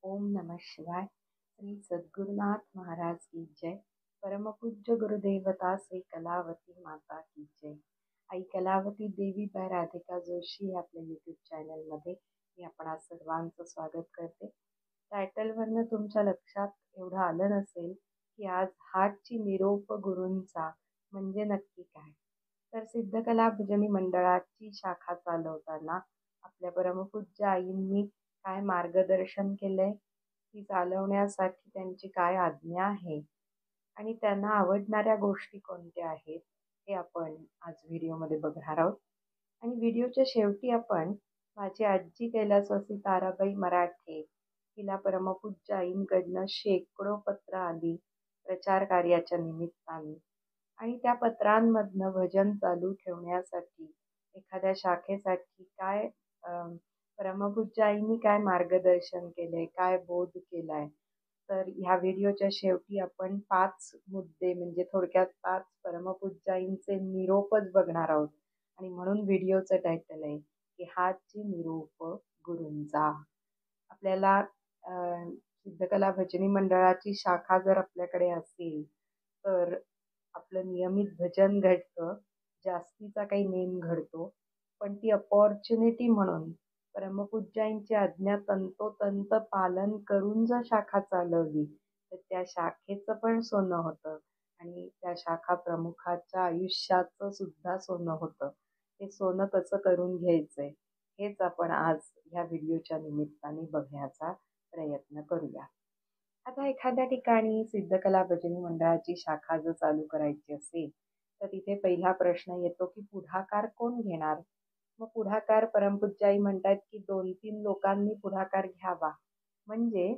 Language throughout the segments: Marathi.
ओम नमः शिवाय. श्री सद्गुरुनाथ महाराज की जय. परमपूज्य गुरुदेवता श्री कलावती माता की जय. आई कलावती देवी बाय राधिका जोशी या आपल्या यूट्यूब चॅनलमध्ये मी आपणा सर्वांचं स्वागत करते. टायटलवरनं तुमच्या लक्षात एवढं आलं नसेल की आज हातची निरोप गुरूंचा म्हणजे नक्की काय. तर सिद्धकला भजनी मंडळाची शाखा चालवताना आपल्या परमपूज्य आईंनी काय मार्गदर्शन केलंय, ती चालवण्यासाठी त्यांची काय आज्ञा आहे आणि त्यांना आवडणाऱ्या गोष्टी कोणत्या आहेत, हे आपण आज व्हिडिओमध्ये बघणार आहोत. आणि व्हिडिओच्या शेवटी आपण माझी आजी कैलासवासी ताराबाई मराठे हिला परमपूज्य आईंकडनं शेकडो पत्र आली प्रचार कार्याच्या निमित्ताने, आणि त्या पत्रांमधनं भजन चालू ठेवण्यासाठी एखाद्या शाखेसाठी काय परमपूज्य आईंनी काय मार्गदर्शन केलंय, काय बोध केलाय. तर ह्या व्हिडिओच्या शेवटी आपण 5 मुद्दे म्हणजे थोडक्यात 5 परमपूज्य आईंचे निरोपच बघणार आहोत. आणि म्हणून व्हिडिओचं टायटल आहे की हातची निरोप गुरूंचा. आपल्याला सिद्धकला भजनी मंडळाची शाखा जर आपल्याकडे असेल तर आपलं नियमित भजन घडतं, जास्तीचा काही नेम घडतो. पण ती अपॉर्च्युनिटी म्हणून परमपूज्याची आज्ञा तंतोतंत पालन करून जर शाखा चालवली तर त्या शाखेचं पण सोनं होतं आणि त्या शाखा प्रमुखाच्या आयुष्याचं सुद्धा सोनं होतं. ते सोनं कसं करून घ्यायचंय हेच आपण आज ह्या व्हिडिओच्या निमित्ताने बघण्याचा प्रयत्न करूया. आता एखाद्या ठिकाणी सिद्धकला भजनी मंडळाची शाखा जर चालू करायची असेल तर तिथे पहिला प्रश्न येतो की पुढाकार कोण घेणार. मग पुढाकार परमपूज्याई म्हणतात की 2-3 लोकांनी पुढाकार घ्यावा, म्हणजे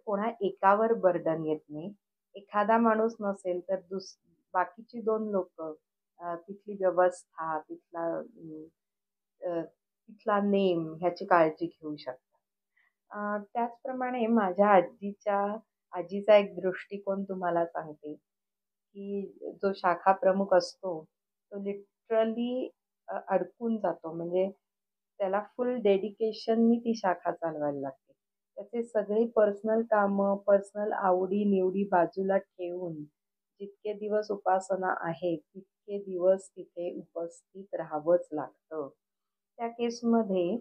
कोणा एकावर बर्डन येत नाही. एखादा माणूस नसेल तर बाकीची 2 लोक तिथली व्यवस्था, तिथला नेम ह्याची काळजी घेऊ शकतात. त्याचप्रमाणे माझ्या आजीचा एक दृष्टिकोन तुम्हाला सांगते की जो शाखा प्रमुख असतो तो लिटरली अडकून जातो, म्हणजे त्याला फुल डेडिकेशननी ती शाखा चालवायला लागते. त्याचे सगळे पर्सनल कामं, पर्सनल आवडी निवडी बाजूला ठेवून जितके दिवस उपासना आहे तितके दिवस तिथे उपस्थित राहावंच लागतं. त्या केसमध्ये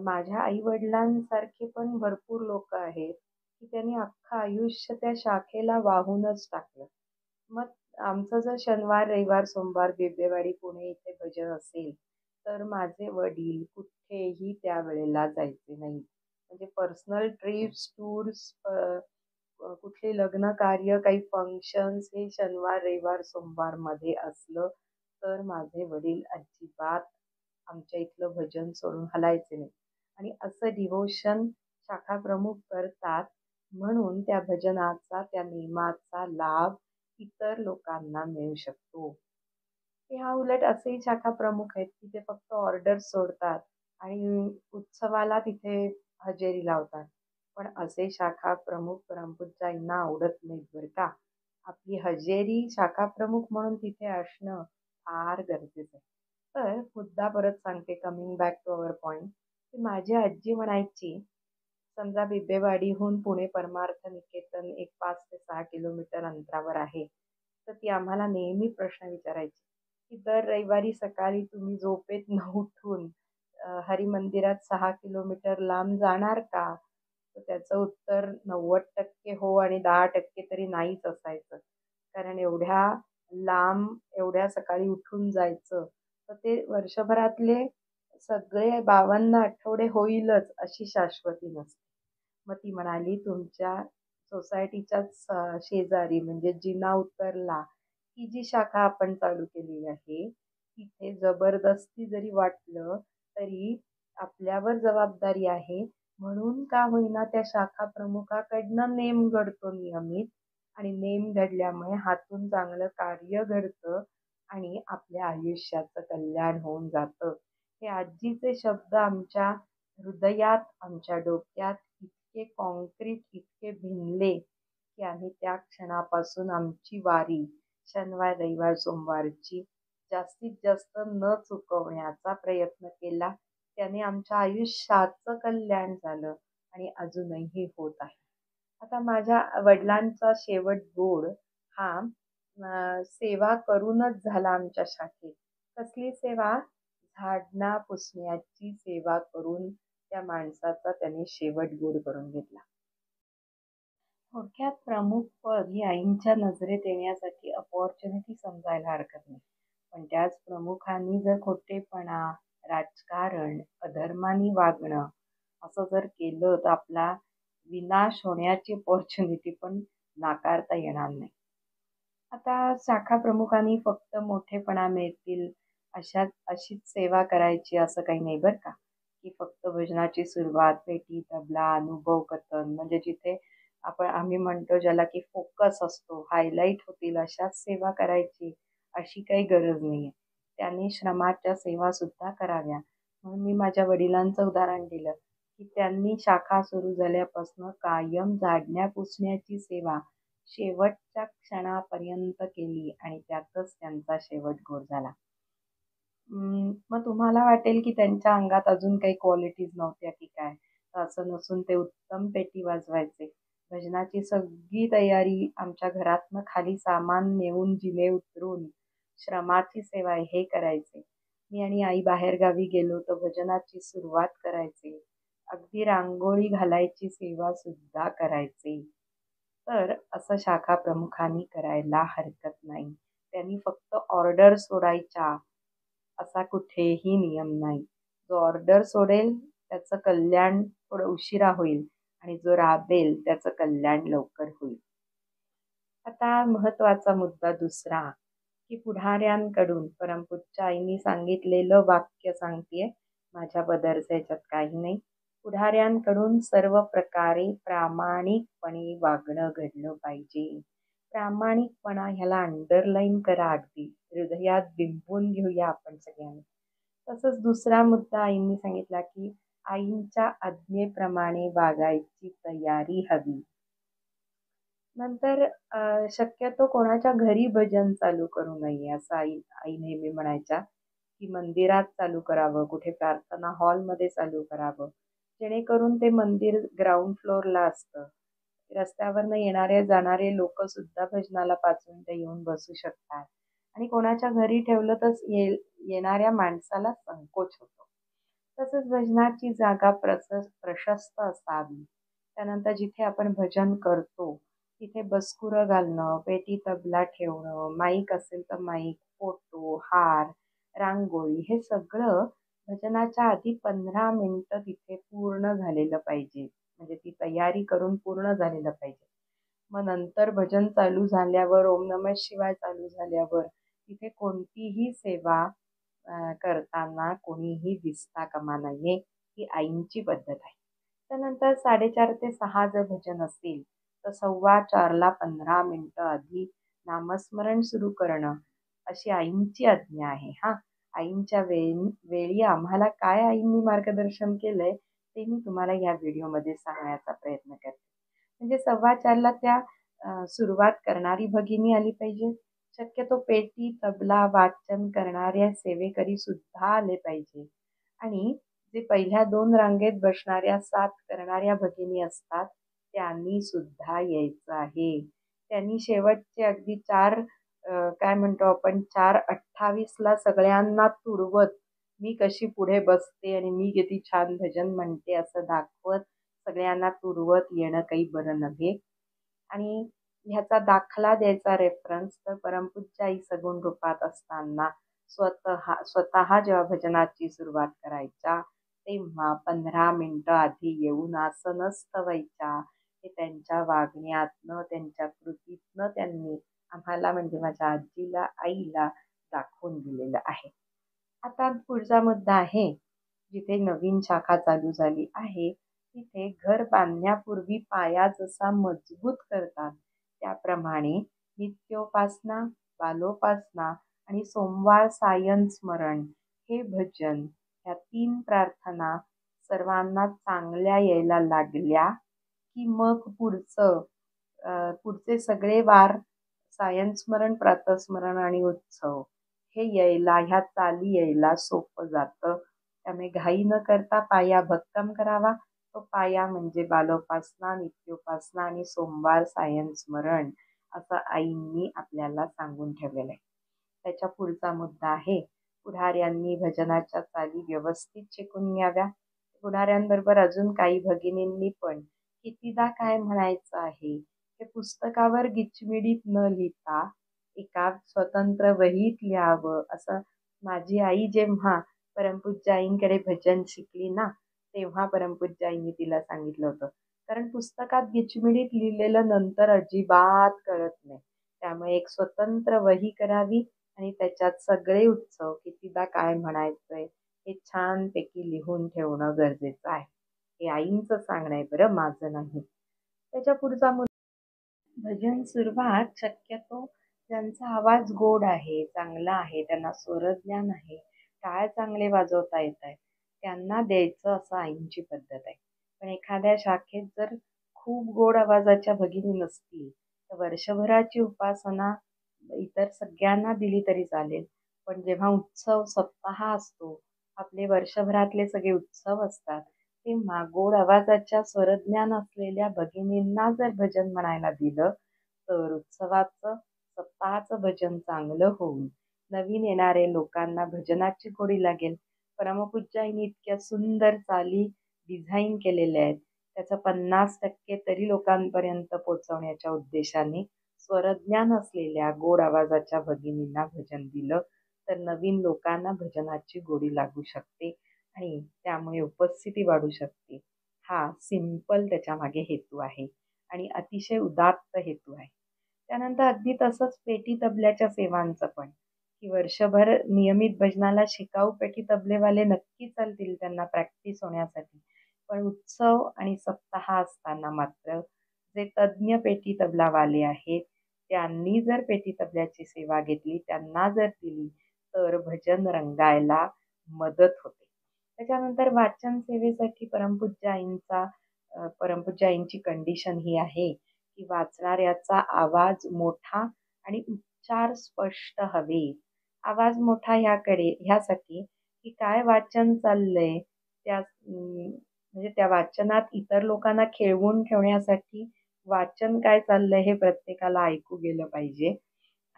माझ्या आई वडिलांसारखे पण भरपूर लोक आहेत की त्यांनी अख्खं आयुष्य त्या शाखेला वाहूनच टाकलं. मग आमचं जर शनिवार रविवार सोमवार बिबवेवाडी पुणे इथे भजन असेल तर माझे वडील कुठेही त्या वेळेला जायचे नाही. म्हणजे पर्सनल ट्रिप्स टूर्स, कुठले लग्न कार्य, काही फंक्शन्स हे शनिवार रविवार सोमवार मध्ये असलं तर माझे वडील अजिबात आमच्या इथलं भजन सोडून हलायचे नाही. आणि असं डिव्होशन शाखा प्रमुख करतात म्हणून त्या भजनाचा, त्या नियमाचा लाभ इतर लोकांना मिळू शकतो. ह्या उलट असेही शाखा प्रमुख आहेत की ते फक्त ऑर्डर सोडतात आणि उत्सवाला तिथे हजेरी लावतात. पण असे शाखा प्रमुख परमपूज्याईंना आवडत नाहीत बरं का. आपली हजेरी शाखा प्रमुख म्हणून तिथे असणं फार गरजेचं आहे. तर मुद्दा परत सांगते, coming back to our point, की माझी आजी म्हणायची, समजा बिबवेवाडीहून पुणे परमार्थ निकेतन एक 5 ते 6 किलोमीटर अंतरावर आहे, तर ती आम्हाला नेहमी प्रश्न विचारायची की दर रविवारी सकाळी तुम्ही झोपेतनं उठून हरिमंदिरात 6 किलोमीटर लांब जाणार का. तर त्याचं उत्तर 90% हो आणि 10% तरी नाहीच असायचं. कारण एवढ्या लांब एवढ्या सकाळी उठून जायचं तर ते वर्षभरातले सगळे 52 आठवडे होईलच अशी शाश्वती नसते. मग ती म्हणाली, तुमच्या सोसायटीच्याच शेजारी म्हणजे जिना उतरला ही जी शाखा आपण चालू केली आहे तिथे जबरदस्ती जरी वाटलं तरी आपल्यावर जबाबदारी आहे, म्हणून का होईना त्या शाखा प्रमुखाकडनं नेम घडतो नियमित, आणि नेम घडल्यामुळे हातून चांगलं कार्य घडतं आणि आपल्या आयुष्याचं कल्याण होऊन जातं. हे आजीचे शब्द आमच्या हृदयात, आमच्या डोक्यात इतके कॉन्क्रीट, इतके भिनले की आम्ही त्या क्षणापासून आमची वारी शनिवार रविवार सोमवारची जास्तीत जास्त न चुकवण्याचा प्रयत्न केला. त्याने आमच्या आयुष्याचं कल्याण झालं, आणि अजूनही होत आहे. आता माझ्या वडिलांचा शेवट गोड हा सेवा करूनच झाला आमच्या शाखेत. कसली सेवा? झाडणा पुसण्याची सेवा करून त्या माणसाचा त्यांनी शेवट गोड करून घेतला. थोडक्यात प्रमुख पद ही आईंच्या नजरेत येण्यासाठी अपॉर्च्युनिटी समजायला हरकत नाही. पण त्याच प्रमुखांनी जर खोटेपणा, राजकारण, अधर्माने वागणं असं जर केलं तर आपला विनाश होण्याची अपॉर्च्युनिटी पण नाकारता येणार नाही. आता शाखा प्रमुखांनी फक्त मोठेपणा मिळतील अशीच सेवा करायची असं काही नाही बरं का, की फक्त भजनाची सुरुवात, पेटी, तबला, अनुभव कथन म्हणजे जिथे आम्ही म्हणतो ज्याला की फोकस असतो, हायलाईट होतील अशाच सेवा करायची अशी काही गरज नाहीये. त्यांनी श्रमाच्या सेवा सुद्धा कराव्या. म्हणून मी माझ्या वडिलांचं उदाहरण दिलं, की त्यांनी शाखा सुरू झाल्यापासून कायम झाडण्या पुसण्याची सेवा शेवटच्या क्षणापर्यंत केली आणि त्यातच त्यांचा शेवट गोड झाला. मग तुम्हाला वाटेल की त्यांच्या अंगात अजून काही क्वालिटीज नव्हत्या की काय? तर असं नसून ते उत्तम पेटी वाजवायचे. भजनाची सगळी तयारी आमच्या घरातनं खाली सामान नेऊन जिने उतरून श्रमाची सेवा हे करायचे. मी आणि आई बाहेरगावी गेलो तर भजनाची सुरुवात करायचे. अगदी रांगोळी घालायची सेवा सुद्धा करायचे. तर असं शाखा प्रमुखांनी करायला हरकत नाही. त्यांनी फक्त ऑर्डर सोडायच्या असा कुठेही नियम नाही. जो ऑर्डर सोडेल त्याचं कल्याण थोडं उशिरा होईल आणि जो राबेल त्याचं कल्याण लवकर होईल. आता महत्त्वाचा मुद्दा दुसरा, की पुढाऱ्यांकडून परमपूज्य आईंनी सांगितलेलं वाक्य सांगतेय. माझ्या बदलचं याच्यात काही नाही. पुढाऱ्यांकडून सर्व प्रकारे प्रामाणिकपणे वागणं घडलं पाहिजे. प्रामाणिकपणा ह्याला अंडरलाईन करा, अगदी हृदयात बिंबवून घेऊया आपण सगळ्यांनी. तसंच दुसरा मुद्दा आईंनी सांगितला, की आईंच्या आज्ञेप्रमाणे वागायची तयारी हवी. नंतर शक्यतो कोणाच्या घरी भजन चालू करू नये असं आई आई नेहमी म्हणायच्या, की मंदिरात चालू करावं, कुठे प्रार्थना हॉलमध्ये चालू करावं. जेणेकरून ते मंदिर ग्राउंड फ्लोअरला असतं. रस्त्यावरनं येणारे जाणारे लोकं सुद्धा भजनाला 5 मिनिटं येऊन बसू शकतात आणि कोणाच्या घरी ठेवलं तर येणाऱ्या माणसाला संकोच होतो. तसंच भजनाची जागा प्रशस्त असावी. त्यानंतर जिथे आपण भजन करतो तिथे बसकुरं घालणं, पेटी तबला ठेवणं, माईक असेल तर माईक, फोटो, हार, रांगोळी हे सगळं भजनाच्या आधी 15 मिनिटं तिथे पूर्ण झालेलं पाहिजे. म्हणजे ती तयारी करून पूर्ण झालेलं पाहिजे. मग नंतर भजन चालू झाल्यावर, ओम नमः शिवाय चालू झाल्यावर तिथे कोणतीही सेवा करताना कोणीही दिसता कामा नये, ही आईंची पद्धत आहे. त्यानंतर 4:30 ते 6 जर भजन असेल तर 4:15ला 15 मिनिटं आधी नामस्मरण सुरू करणं अशी आईंची आज्ञा आहे हां. आईंच्या वेळी आम्हाला काय आईंनी मार्गदर्शन केलंय ते मी तुम्हाला या व्हिडिओमध्ये सांगण्याचा प्रयत्न करते. म्हणजे 4:15ला त्या सुरुवात करणारी भगिनी आली पाहिजे. शक्यतो पेटी, तबला, वाचन करणाऱ्या सेवेकरी सुद्धा आले पाहिजे आणि जे पहिल्या 2 रांगेत बसणाऱ्या 7 करणाऱ्या भगिनी असतात त्यांनी सुद्धा यायचं आहे. त्यांनी शेवटचे अगदी 4 काय म्हणतो आपण 4:28ला सगळ्यांना तुडवत मी कशी पुढे बसते आणि मी किती छान भजन म्हणते असं दाखवत सगळ्यांना तुडवत येणं काही बरं नव्हे. आणि ह्याचा दाखला द्यायचा रेफरन्स तर परमपूज्य आई सगुण रूपात असताना स्वतः जेव्हा भजनाची सुरुवात करायच्या तेव्हा 15 मिनिटं आधी येऊन आसनं स्थवायच्या. हे त्यांच्या वागण्यातनं, त्यांच्या कृतीतनं त्यांनी आम्हाला म्हणजे माझ्या आजीला, आईला दाखवून दिलेलं आहे. आता पुढचा मुद्दा आहे, जिथे नवीन शाखा चालू झाली आहे, तिथे घर बांधण्यापूर्वी पाया जसा मजबूत करतात, त्याप्रमाणे नित्योपासना, बालोपासना आणि सोमवार सायं स्मरण हे भजन ह्या 3 प्रार्थना सर्वांना चांगल्या यायला लागल्या, की मग पुढचे सगळे वार सायंस्मरण, प्रातःस्मरण आणि उत्सव हे यायला, ह्या चाली यायला सोपं जातं. त्यामुळे घाई न करता पाया भक्कम करावा तो पाया म्हणजे बालोपासना, नित्योपासना आणि सोमवार सायं स्मरण असं आईंनी आपल्याला सांगून ठेवलेलं आहे. त्याच्या पुढचा मुद्दा आहे, पुढाऱ्यांनी भजनाच्या चाली व्यवस्थित शिकून घ्याव्या. पुढाऱ्यांबरोबर अजून काही भगिनींनी पण कितीदा काय म्हणायचं आहे, हे पुस्तकावर गिचमिडीत न लिहिता एका स्वतंत्र वहीत लिहावं. असं माझी आई जेव्हा परमपूज्य आईंकडे भजन शिकली ना, तेव्हा परमपूज्य आईंनी तिला सांगितलं होतं. कारण पुस्तकात गिचमिडीत लिहिलेलं नंतर अजिबात कळत नाही. त्यामुळे एक स्वतंत्र वही करावी आणि त्याच्यात सगळे उत्सव कितीदा काय म्हणायचंय हे छानपैकी लिहून ठेवणं गरजेचं आहे. हे आईंचं सांगणं आहे बरं, माझं नाही. त्याच्या पुढचा भजन सुरुवात शक्यतो ज्यांचा आवाज गोड आहे, चांगला आहे, त्यांना स्वरज्ञान आहे, टाळ चांगले वाजवता येत आहे, त्यांना द्यायचं असं आईंची पद्धत आहे. पण एखाद्या शाखेत जर खूप गोड आवाजाच्या भगिनी नसतील, तर वर्षभराची उपासना इतर सगळ्यांना दिली तरी चालेल. पण जेव्हा उत्सव सप्ताह असतो, आपले वर्षभरातले सगळे उत्सव असतात, तेव्हा गोड आवाजाच्या स्वरज्ञान असलेल्या भगिनींना जर भजन म्हणायला दिलं, तर उत्सवाचं सप्ताहाचं भजन चांगलं होऊन नवीन येणारे लोकांना भजनाची गोडी लागेल. परमपूज्याईंनी इतक्या सुंदर चाली डिझाईन केलेल्या आहेत. त्याचं 50% तरी लोकांपर्यंत पोहोचवण्याच्या उद्देशाने स्वरज्ञान असलेल्या गोड आवाजाच्या भगिनींना भजन दिलं, तर नवीन लोकांना भजनाची गोडी लागू शकते आणि त्यामुळे उपस्थिती वाढू शकते. हा सिंपल त्याच्यामागे हेतू आहे आणि अतिशय उदात्त हेतू आहे. त्यानंतर अगदी तसंच पेटी तबल्याच्या सेवांचं पण, की वर्षभर नियमित भजनाला शिकाऊ पेटी तबलेवाले नक्की चालतील त्यांना प्रॅक्टिस होण्यासाठी. पण उत्सव आणि सप्ताह असताना मात्र जे तज्ज्ञ पेटी तबलावाले आहेत, त्यांनी जर पेटी तबल्याची सेवा घेतली, त्यांना जर दिली, तर भजन रंगायला मदत होते. त्याच्यानंतर वाचन सेवेसाठी परमपूज्य आईंची कंडिशन ही आहे, की वाचणाऱ्याचा आवाज मोठा आणि उच्चार स्पष्ट हवे. आवाज मोठा ह्यासाठी, की काय वाचन चाललंय म्हणजे त्या वाचनात इतर लोकांना खिळवून ठेवण्यासाठी वाचन काय चाललंय हे प्रत्येकाला ऐकू गेलं पाहिजे.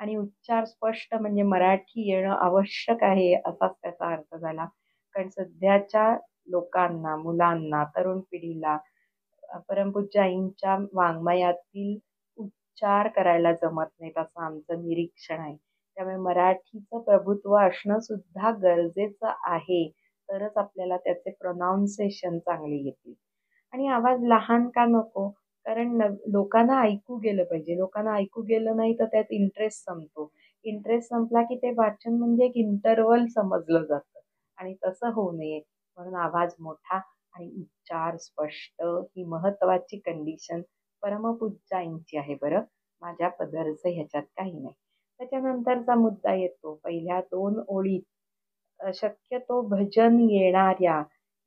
आणि उच्चार स्पष्ट म्हणजे मराठी येणं आवश्यक आहे असाच त्याचा अर्थ झाला. कारण सध्याच्या लोकांना, मुलांना, तरुण पिढीला परमपूज्य आईंच्या वाङ्मयातील उच्चार करायला जमत नाहीत असं आमचं निरीक्षण आहे. त्यामुळे मराठीचं प्रभुत्व असणं सुद्धा गरजेचं आहे. तरच आपल्याला त्याचे प्रोनाउन्सिएशन चांगले येतील. आणि आवाज लहान का नको? कारण लोकांना ऐकू गेलं पाहिजे. लोकांना ऐकू गेलं नाही तर त्यात इंटरेस्ट संपतो. इंटरेस्ट संपला की ते वाचन म्हणजे एक इंटरव्हल समजलं जातं आणि तसं होऊ नये म्हणून आवाज मोठा आणि उच्चार स्पष्ट ही महत्वाची कंडिशन परमपूज्याईंची आहे बरं. माझ्या पदरचं ह्याच्यात काही नाही. त्याच्यानंतरचा मुद्दा येतो पहिल्या 2 ओळीत. शक्यतो भजन येणाऱ्या,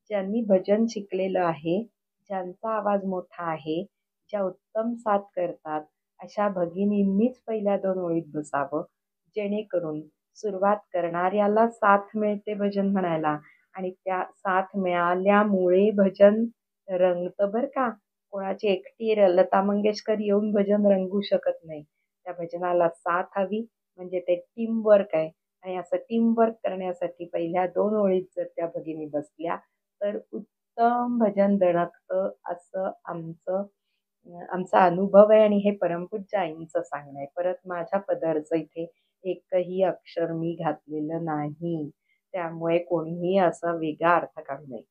ज्यांनी भजन शिकलेलं आहे, ज्यांचा आवाज मोठा आहे, ज्या उत्तम साथ करतात, अशा भगिनींनीच पहिल्या 2 ओळीत बसावं. जेणेकरून सुरुवात करणाऱ्याला साथ मिळते भजन म्हणायला आणि त्या साथ मिळाल्यामुळे भजन रंगतं बरं का. कोणाची एकटी लता मंगेशकर येऊन भजन रंगू शकत नाही. त्या भजनाला साथ हवी म्हणजे ते टीमवर्क आहे आणि असं टीमवर्क करण्यासाठी पहिल्या 2 ओळीत जर त्या भगिनी बसल्या, तर उत्तम भजन दणकतं असं आमचा अनुभव आहे आणि हे परमपूज्य आईंचं सांगणं आहे. परत माझ्या पदरचं इथे एकही अक्षर मी घातलेलं नाही. त्यामुळे कोणीही असा वेगळा अर्थ काढू नये.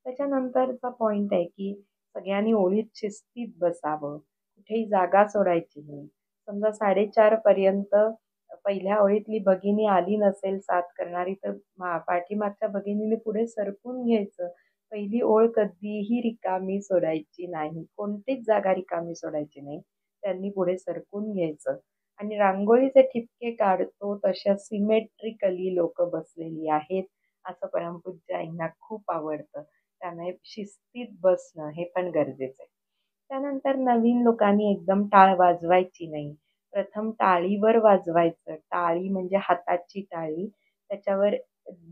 त्याच्यानंतरचा पॉइंट आहे, की सगळ्यांनी ओळीत शिस्तीत बसावं. कुठेही जागा सोडायची नाही. समजा 4:30 पर्यंत पहिल्या ओळीतली भगिनी आली नसेल साथ करणारी, तर पाठीमागच्या भगिनीने पुढे सरकून घ्यायचं. पहिली ओळ कधीही रिकामी सोडायची नाही. कोणतीच जागा रिकामी सोडायची नाही. त्यांनी पुढे सरकून घ्यायचं आणि रांगोळीचे ठिपके काढतो तशा सिमेट्रिकली लोकं बसलेली आहेत, असं परमपूज्य आईंना खूप आवडतं. त्यामुळे शिस्तीत बसणं हे पण गरजेचं आहे. त्यानंतर नवीन लोकांनी एकदम टाळ वाजवायची नाही. प्रथम टाळीवर वाजवायचं. टाळी म्हणजे हाताची टाळी. त्याच्यावर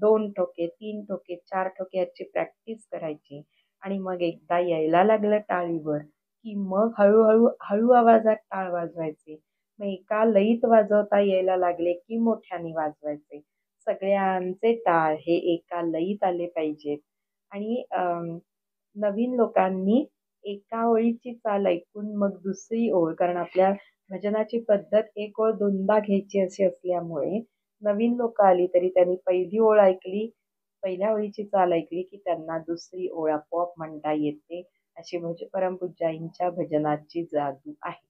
2 ठोके, 3 ठोके, 4 ठोके याची प्रॅक्टिस करायची आणि मग एकदा यायला लागलं टाळीवर, की मग हळू-हळू हळू आवाजात टाळ वाजवायचे. मग एका लयीत वाजवता यायला लागले, की मोठ्याने वाजवायचे. सगळ्यांचे टाळ हे एका लयीत आले पाहिजेत आणि नवीन लोकांनी एका ओळीची चाल ऐकून मग दुसरी ओळ, कारण आपल्या भजनाची पद्धत एक ओळ दोनदा घ्यायची अशी असल्यामुळे नवीन लोकं आली तरी त्यांनी पहिली ओळ ऐकली, पहिल्या ओळीची चाल ऐकली, की त्यांना दुसरी ओळ आपोआप म्हणता येते. अशी परमपूज्य आईंच्या भजनाची जादू आहे.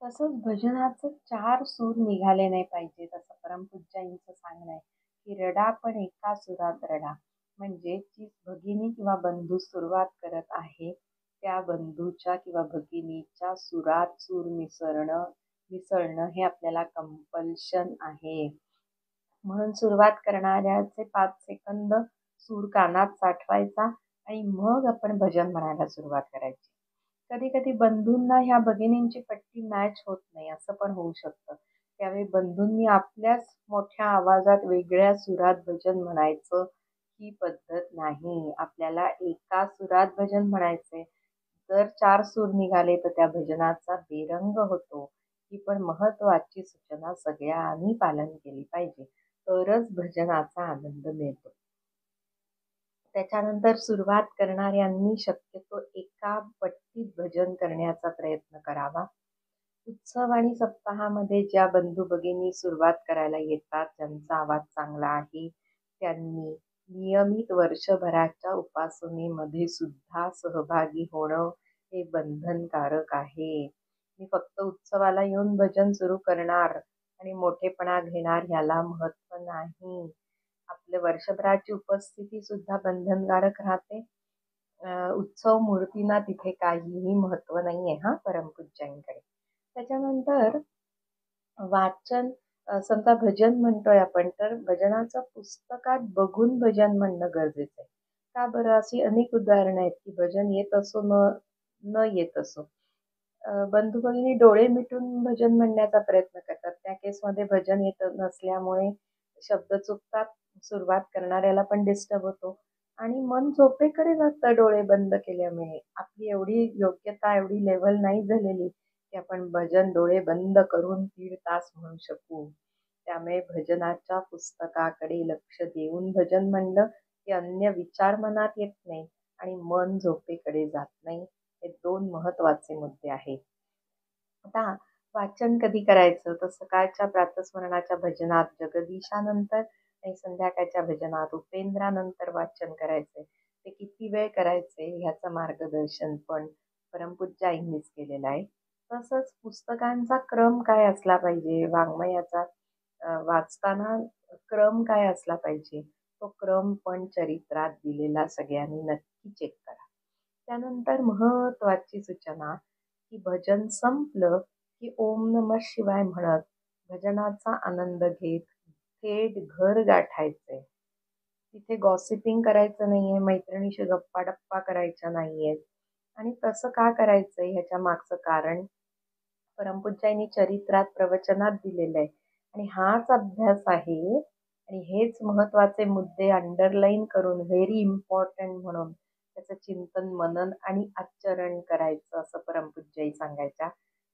तसंच भजनाचे 4 सूर निघाले नाही पाहिजेत असं परमपूज्य आईंचं सांगणं आहे, की रडा पण एका सुरात रडा. म्हणजे जी भगिनी किंवा बंधू सुरुवात करत आहे, त्या बंधूच्या किंवा भगिनीच्या सुरात सूर मिसळणं हे आपल्याला कंपल्शन आहे. म्हणून सुरुवात करणाऱ्याचे 5 सेकंद सूर कानात साठवायचा आणि मग आपण भजन म्हणायला सुरुवात करायची. कधी-कधी बंधूंना ह्या भगिनींची पट्टी मॅच होत नाही असं पण होऊ शकतं. त्यावेळी बंधूंनी आपल्याच मोठ्या आवाजात वेगळ्या सुरात भजन म्हणायचं ही पद्धत नाही. आपल्याला एका सुरात भजन म्हणायचंय. जर 4 सूर निघाले तर त्या भजनाचा बेरंग होतो. ही पण महत्त्वाची सूचना सगळ्यांनी पालन केली पाहिजे. तरच भजनाचा आनंद मिळतो. त्याच्यानंतर सुरुवात करणाऱ्यांनी शक्यतो एका पट्टीत भजन करण्याचा प्रयत्न करावा. उत्सव आणि सप्ताहामध्ये ज्या बंधू-भगिनी सुरुवात करायला येतात, ज्यांचा आवाज चांगला आहे, त्यांनी नियमित वर्षभराच्या उपासनेमध्ये सुद्धा सहभागी होणं हे बंधनकारक आहे. मी फक्त उत्सवाला येऊन भजन सुरू करणार आणि मोठेपणा घेणार ह्याला महत्त्व नाही. आपल्या वर्षभराची उपस्थिती सुद्धा बंधनकारक राहते. उत्सव मूर्तींना तिथे काहीही महत्त्व नाहीये हां, परमपूज्यांकडे. त्याच्यानंतर वाचन, समजा भजन म्हणतोय आपण, तर भजनाचं पुस्तकात बघून भजन म्हणणं गरजेचं आहे. का बरं? अशी अनेक उदाहरणं आहेत, की भजन येत असो न येत असो. बंधू-भगिनी डोळे मिटून भजन म्हणण्याचा प्रयत्न करतात. त्या केसमध्ये भजन येत नसल्यामुळे शब्द चुकतात. सुरुवात करणाऱ्याला पण डिस्टर्ब होतो आणि मन झोपेकडे जातं डोळे बंद केल्यामुळे. आपली एवढी योग्यता, एवढी लेव्हल नाही झालेली, की आपण भजन डोळे बंद करून 1.5 तास म्हणू शकू. त्यामुळे भजनाच्या पुस्तकाकडे लक्ष देऊन भजन म्हणलं, की अन्य विचार मनात येत नाही आणि मन झोपेकडे जात नाही. हे 2 महत्त्वाचे मुद्दे आहेत. आता वाचन कधी करायचं? तर सकाळच्या प्रातस्मरणाच्या भजनात जगदीशानंतर आणि संध्याकाळच्या भजनात उपेंद्रानंतर वाचन करायचंय. ते किती वेळ करायचे ह्याचं मार्गदर्शन पण परमपूज्य आईंनीच केलेलं आहे. तसंच पुस्तकांचा क्रम काय असला पाहिजे, वाङ्मयाचा वाचताना क्रम काय असला पाहिजे, तो क्रम पण चरित्रात दिलेला सगळ्यांनी नक्की चेक करा. त्यानंतर महत्त्वाची सूचना, की भजन संपलं की ओम नमः शिवाय म्हणत भजनाचा आनंद घेत थेट घर गाठायचंय. तिथे गॉसिपिंग करायचं नाहीये, मैत्रिणीशी गप्पा-टप्पा करायच्या नाहीयेत. आणि तसं का करायचंय ह्याच्या मागचं कारण परमपूज्यानी चरित्रात प्रवचनात दिलेलं आहे आणि हाच अभ्यास आहे आणि हेच महत्त्वाचे मुद्दे अंडरलाईन करून व्हेरी इम्पॉर्टंट म्हणून त्याचं चिंतन, मनन आणि आचरण करायचं असं परमपूज्याई सांगायच्या.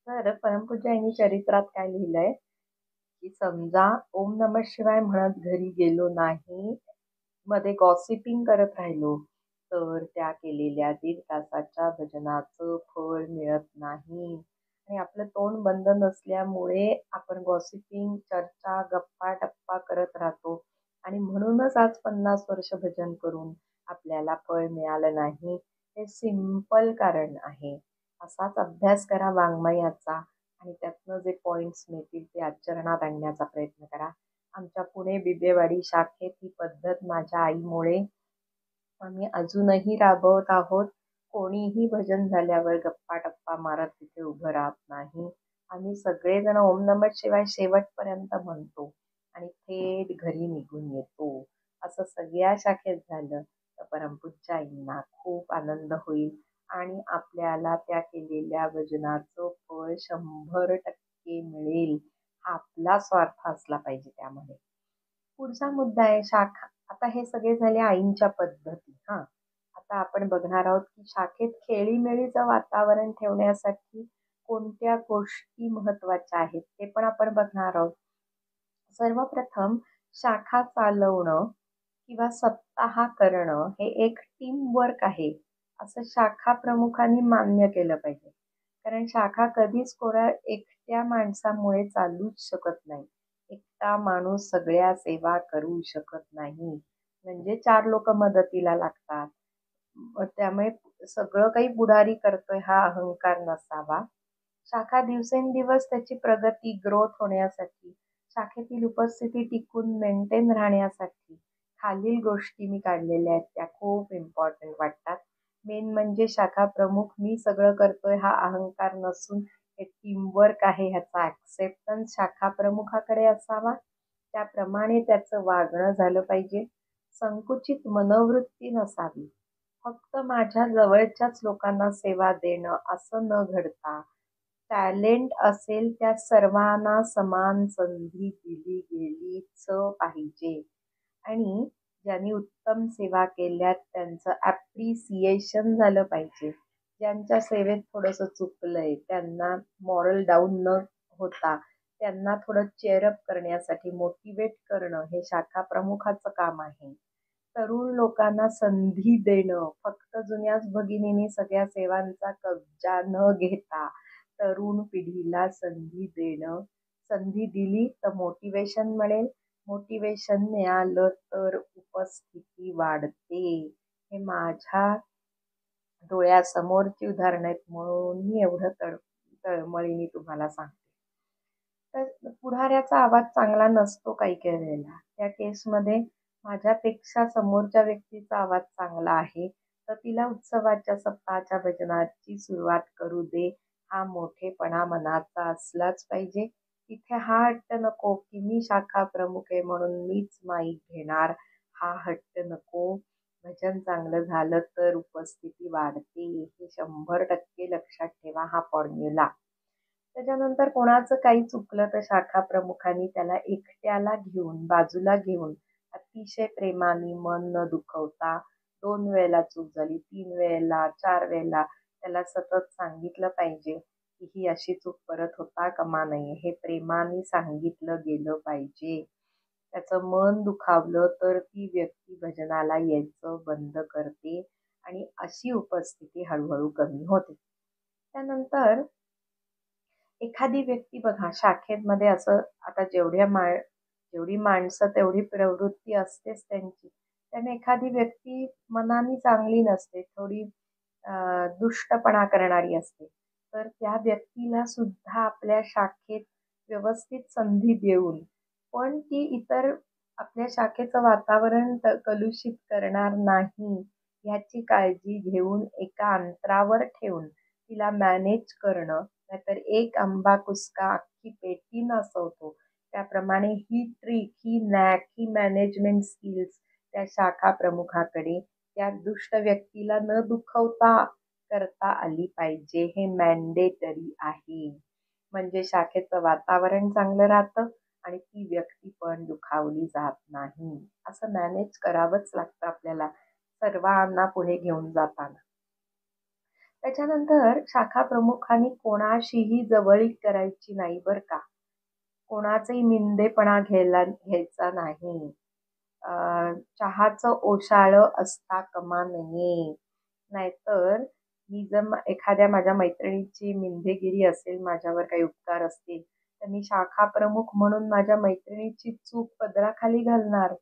तर परमपूज्याईंनी चरित्रात काय लिहिलंय, की समजा ओम नमः शिवाय म्हणत घरी गेलो नाही, मध्ये गॉसिपिंग करत राहिलो, तर त्या केलेल्या 1.5 तासाच्या भजनाचं फळ मिळत नाही. आणि आपलं तोंड बंद नसल्यामुळे आपण गॉसिपिंग, चर्चा, गप्पा-टप्पा करत राहतो आणि म्हणूनच आज 50 वर्ष भजन करून आपल्याला फळ मिळालं नाही. हे सिंपल कारण आहे. असाच अभ्यास करा वाङ्मयाचा आणि त्यातनं जे पॉइंट्स मिळतील ते आचरणात आणण्याचा प्रयत्न करा. आमच्या पुणे बिबवेवाडी शाखेत ही पद्धत माझ्या आईमुळे आम्ही अजूनही राबवत आहोत. कोणीही भजन झाल्यावर गप्पा-टप्पा मारत तिथे उभं राहत नाही. आम्ही सगळेजण ओम नमः शिवाय शेवटपर्यंत म्हणतो आणि थेट घरी निघून येतो. असं सगळ्या शाखेत झालं तर परमपूज्य आईंना खूप आनंद होईल आणि आपल्याला त्या केलेल्या भजनाचं फळ 100% मिळेल. हा आपला स्वार्थ असला पाहिजे त्यामध्ये. पुढचा मुद्दा आहे शाखा. आता हे सगळे झाले आईंच्या पद्धती. हां. आता आपण बघणार आहोत की शाखेत खेळीमेळीचं वातावरण ठेवण्यासाठी कोणत्या गोष्टी महत्त्वाच्या आहेत ते पण आपण बघणार आहोत. सर्वप्रथम शाखा चालवणं किंवा सप्ताह करणं हे एक टीमवर्क आहे, असं शाखा प्रमुखांनी मान्य केलं पाहिजे. कारण शाखा कधीच कोणा एकट्या माणसामुळे चालूच शकत नाही. एकटा माणूस सगळ्या सेवा करू शकत नाही. म्हणजे 4 लोकं मदतीला लागतात. त्यामुळे सगळं काही पुढारी करतोय हा अहंकार नसावा. शाखा दिवसेंदिवस त्याची प्रगती, ग्रोथ होण्यासाठी, शाखेतील उपस्थिती टिकून मेंटेन राहण्यासाठी खालील गोष्टी मी काढलेल्या आहेत त्या खूप इम्पॉर्टंट वाटतात. मेन म्हणजे शाखा प्रमुख मी सगळं करतोय हा अहंकार नसून हे टीमवर्क आहे ह्याचा ॲक्सेप्टन्स शाखा प्रमुखाकडे असावा. त्याप्रमाणे त्याचं वागणं झालं पाहिजे. संकुचित मनोवृत्ती नसावी. फक्त माझ्या जवळच्याच लोकांना सेवा देणं असं न घडता टॅलेंट असेल त्या सर्वांना समान संधी दिली गेलीच पाहिजे. आणि ज्यांनी उत्तम सेवा केल्यात त्यांचं ॲप्रिसिएशन झालं पाहिजे. ज्यांच्या सेवेत थोडंसं चुकलंय त्यांना मॉरल डाऊन न होता त्यांना थोडं चेअरअप करण्यासाठी मोटिवेट करणं हे शाखा प्रमुखाचं काम आहे. तरुण लोकांना संधी देणं, फक्त जुन्याच भगिनींनी सगळ्या सेवांचा कब्जा न घेता तरुण पिढीला संधी देणं. संधी दिली तर मोटिवेशन मिळेल. मोटिवेशन मिळालं तर उपस्थिती वाढते. हे माझ्या डोळ्यासमोरची उदाहरणं आहेत म्हणून मी एवढं तळमळीने तुम्हाला सांगते. तर पुढाऱ्याचा आवाज चांगला नसतो काही काही वेळेला. त्या केसमध्ये माझ्यापेक्षा समोरच्या व्यक्तीचा आवाज चांगला आहे, तर तिला उत्सवाच्या सप्ताहाच्या भजनाची सुरुवात करू दे. हा मोठेपणा मनाचा असलाच पाहिजे. तिथे हा हट्ट नको की मी शाखा प्रमुख आहे म्हणून मीच माईक घेणार. हा हट्ट नको. भजन चांगलं झालं तर उपस्थिती वाढते. हे 100% लक्षात ठेवा हा फॉर्म्युला. त्याच्यानंतर कोणाचं काही चुकलं तर शाखा प्रमुखांनी त्याला एकट्याला घेऊन, बाजूला घेऊन अतिशय प्रेमाने मन न दुखवता 2 वेळेला चूक झाली, 3 वेळेला, 4 वेळेला त्याला सतत सांगितलं पाहिजे की ही अशी चूक परत होता कामा नये. हे प्रेमाने सांगितलं गेलं पाहिजे. त्याचं मन दुखावलं तर ती व्यक्ती भजनाला यायचं बंद करते आणि अशी उपस्थिती हळूहळू कमी होते. त्यानंतर एखादी व्यक्ती बघा शाखेमध्ये असं आता जेवढी माणसं तेवढी प्रवृत्ती असतेच त्यांची. त्याने एखादी व्यक्ती मनाने चांगली नसते, थोडी दुष्टपणा करणारी असते. तर त्या व्यक्तीला सुद्धा आपल्या शाखेत व्यवस्थित संधी देऊन, पण ती इतर आपल्या शाखेचं वातावरण कलुषित करणार नाही ह्याची काळजी घेऊन एका अंतरावर ठेवून तिला मॅनेज करणं. नाहीतर एक आंबा कुसका अख्खी पेटी नसवतो. त्याप्रमाणे ही ट्रिक, ही नॅक, ही मॅनेजमेंट स्किल्स त्या शाखा प्रमुखाकडे त्या दुष्ट व्यक्तीला न दुखवता करता आली पाहिजे. हे मॅन्डेटरी आहे. म्हणजे शाखेचं वातावरण चांगलं राहतं आणि ती व्यक्ती पण दुखावली जात नाही. असं मॅनेज करावंच लागतं आपल्याला सर्वांना पुढे घेऊन जाताना. त्याच्यानंतर शाखा प्रमुखांनी कोणाशीही जवळीक करायची नाही बरं का. कोणाचाही मिंदेपणा घ्यायचा नाही. चहाचं ओशाळं असता कामा नये. नाहीतर मी जर एखाद्या माझ्या मैत्रिणीची मिंदेगिरी असेल, माझ्यावर काही उपकार असतील, तर मी शाखा प्रमुख म्हणून माझ्या मैत्रिणीची चूक पदराखाली घालणार.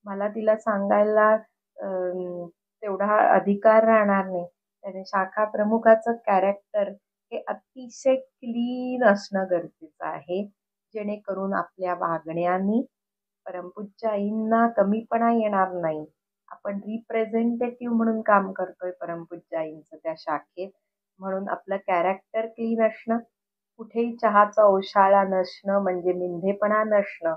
मला तिला सांगायला तेवढा अधिकार राहणार नाही. त्याने शाखा प्रमुखाचं कॅरेक्टर हे अतिशय क्लीन असणं गरजेचं आहे. जेणेकरून आपल्या वागण्याने परमपूज्य आईंना कमीपणा येणार नाही. आपण रिप्रेझेंटेटिव्ह म्हणून काम करतोय परमपूज्य आईंचं त्या शाखेत, म्हणून आपलं कॅरेक्टर क्लीन असणं, कुठेही चहाचा ओशाळा नसणं म्हणजे मिंधेपणा नसणं,